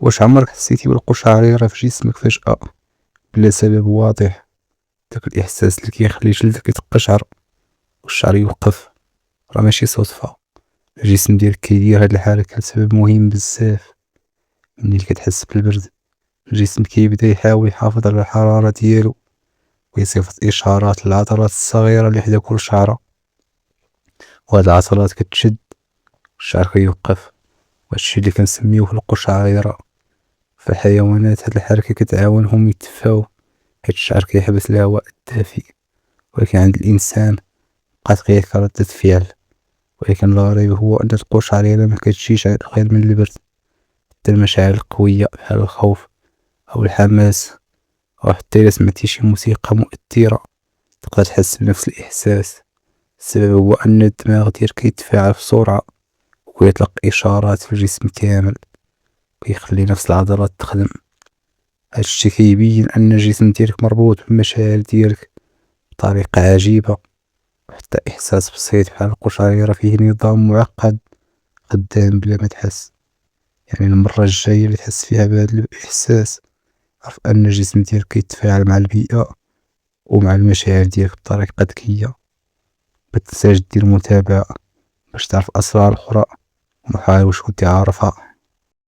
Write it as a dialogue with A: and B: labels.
A: واش عمرك حسيتي بالقشعريرة في جسمك فجأة بلا سبب واضح؟ داك الإحساس اللي كيخلي جلدك يتقشعر والشعر يوقف، راه ماشي صدفة. الجسم ديالك كيدير هاد الحركة لسبب مهم بزاف. ملي كتحس بالبرد الجسم كيبدا يحاول يحافظ على الحرارة ديالو ويصيفط إشارات للعضلات الصغيرة اللي حدا كل شعرة، وهاد العضلات كتشد والشعر كيوقف، وهادشي اللي كنسميوه القشعريرة. في الحيوانات هاد الحركة كتعاونهم يتدفاو حيت الشعر كيحبس الهواء الدافي، ولكن عند الإنسان بقات غير كردة فعل. ولكن الغريب هو أن القشعريرة مكتجيش غير من البرد، حتى المشاعر القوية بحال الخوف أو الحماس، أو حتى إلا سمعتي شي موسيقى مؤثرة تقدر تحس بنفس الإحساس. السبب هو أن الدماغ ديالك كيتفاعل بسرعة ويطلق إشارات في الجسم كامل ويخلي نفس العضلات تخدم. هادشي كيبين أن الجسم ديالك مربوط بالمشاعر ديالك بطريقة عجيبة. حتى إحساس بسيط بحال القشعريرة فيه نظام معقد خدام بلا ما تحس. يعني المرة الجاية اللي تحس فيها بهاد الإحساس عرف أن الجسم ديالك كيتفاعل مع البيئة ومع المشاعر ديالك بطريقة ذكية. متنساش دير متابعة باش تعرف أسرار أخرى ومحاولش كنتي عارفها.